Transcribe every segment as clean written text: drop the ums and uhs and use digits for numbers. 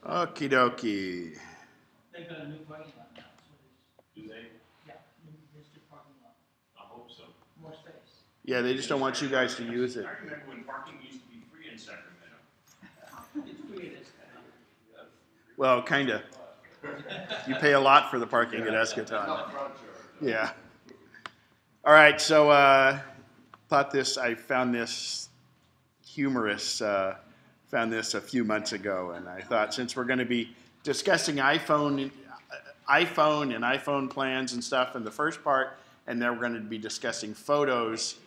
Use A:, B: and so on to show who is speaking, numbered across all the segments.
A: Okie dokie.
B: They've got a new parking lot now, so
C: Do they?
B: yeah, new district parking lot,
C: I hope so.
B: more space.
A: Yeah, they just don't want you guys to use it.
C: I remember when parking used to be free in Sacramento.
B: It's free this time.
A: Well, kind of. You pay a lot for the parking at Eschaton. Yeah. All right, so I found this humorous, found this a few months ago, and I thought since we're going to be discussing iPhone and iPhone plans and stuff in the first part, and then we're going to be discussing photos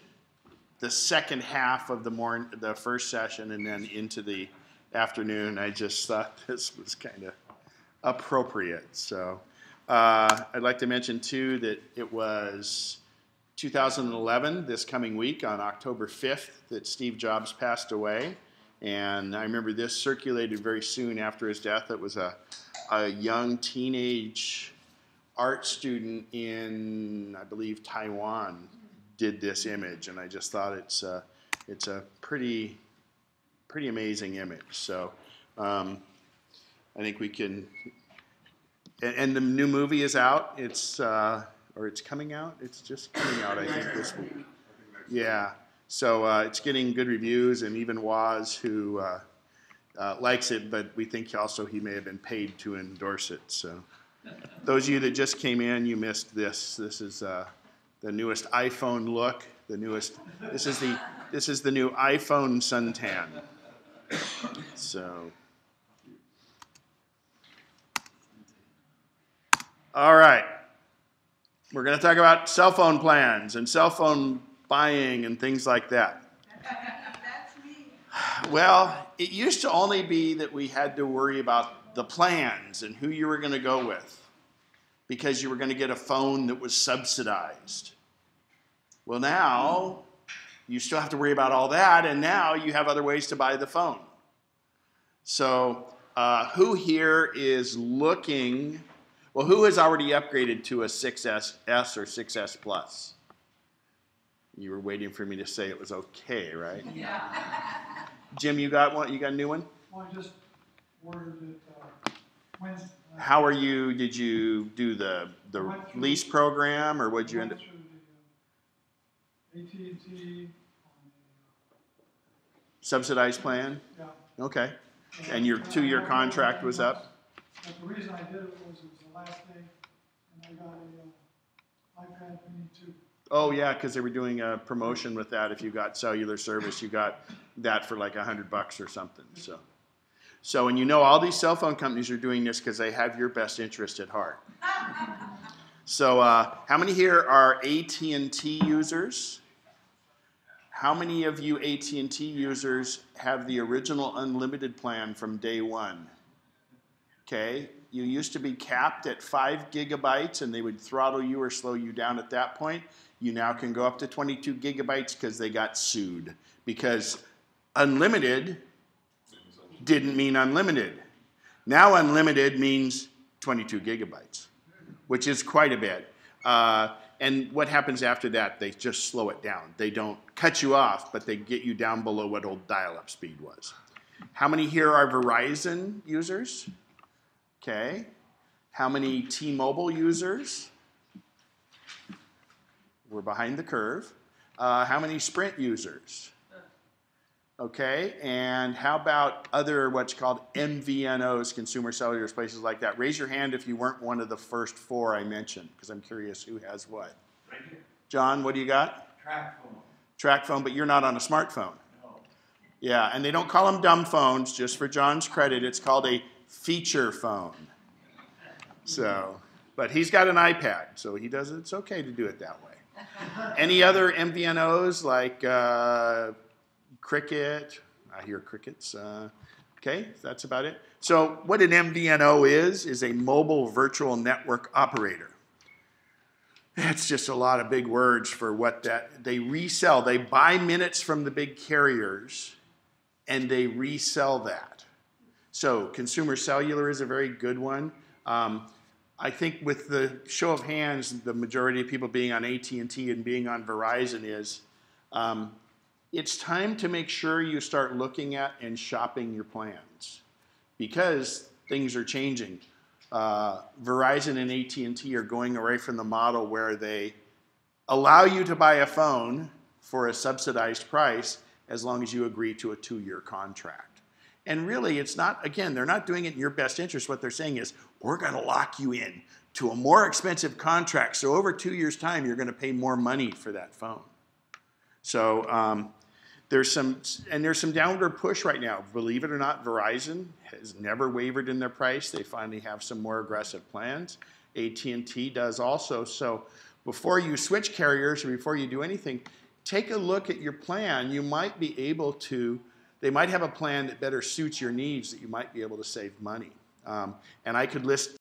A: the second half of the first session, and then into the afternoon. I just thought this was kind of appropriate. So I'd like to mention too that it was 2011 this coming week on October 5th that Steve Jobs passed away. And I remember this circulated very soon after his death. It was a young teenage art student in, I believe, Taiwan did this image, and I just thought it's a pretty amazing image. So I think we can, and the new movie is out. It's coming out. It's just coming out, I think, this week. Yeah. So it's getting good reviews, and even Waz, who likes it, but we think also he may have been paid to endorse it. So those of you that just came in, you missed this. This is the newest iPhone look. This is the new iPhone suntan. So, all right. We're going to talk about cell phone plans and cell phone buying and things like that.
D: That's me.
A: Well, it used to only be that we had to worry about the plans and who you were going to go with because you were going to get a phone that was subsidized. Well, now you still have to worry about all that, and now you have other ways to buy the phone. So who here is looking, well, who has already upgraded to a 6S or 6S Plus? You were waiting for me to say it was okay, right?
D: Yeah.
A: Jim, you got one? You got a new one?
E: Well, I just ordered it Wednesday.
A: How are you? Did you do the lease program, or what'd you end up?
E: AT&T.
A: Subsidized plan?
E: Yeah.
A: Okay. And your 2-year contract was up?
E: But the reason I did it was the last day, and I got a iPad mini 2.
A: Oh yeah, because they were doing a promotion with that. If you got cellular service, you got that for like $100 or something. So, and you know all these cell phone companies are doing this because they have your best interest at heart. So, how many here are AT&T users? How many of you AT&T users have the original unlimited plan from day one? Okay, you used to be capped at 5 gigabytes, and they would throttle you or slow you down at that point. You now can go up to 22 gigabytes because they got sued. Because unlimited didn't mean unlimited. Now unlimited means 22 gigabytes, which is quite a bit. And what happens after that? They just slow it down. They don't cut you off, but they get you down below what old dial-up speed was. How many here are Verizon users? Okay. How many T-Mobile users? We're behind the curve. How many Sprint users? Okay, and how about other what's called MVNOs, consumer cellular places like that? Raise your hand if you weren't one of the first 4 I mentioned, because I'm curious who has what.
C: Right here.
A: John, what do you got?
C: Track phone.
A: Track phone, but you're not on a smartphone.
C: No.
A: Yeah, and they don't call them dumb phones, just for John's credit. It's called a feature phone. So, but he's got an iPad, so he does. It's okay to do it that way. Any other MVNOs like Cricket? I hear crickets. Okay, that's about it. So what an MVNO is a mobile virtual network operator. That's just a lot of big words for what that, they resell. They buy minutes from the big carriers, and they resell that. So consumer cellular is a very good one. I think with the show of hands, the majority of people being on AT&T and being on Verizon is, it's time to make sure you start looking at and shopping your plans. Because things are changing. Verizon and AT&T are going away from the model where they allow you to buy a phone for a subsidized price as long as you agree to a 2-year contract. And really, it's not, again, they're not doing it in your best interest. What they're saying is, we're going to lock you in to a more expensive contract. So over 2 years' time, you're going to pay more money for that phone. So there's some downward push right now. Believe it or not, Verizon has never wavered in their price. They finally have some more aggressive plans. AT&T does also. So before you switch carriers or before you do anything, take a look at your plan. You might be able to, they might have a plan that better suits your needs that you might be able to save money. And I could list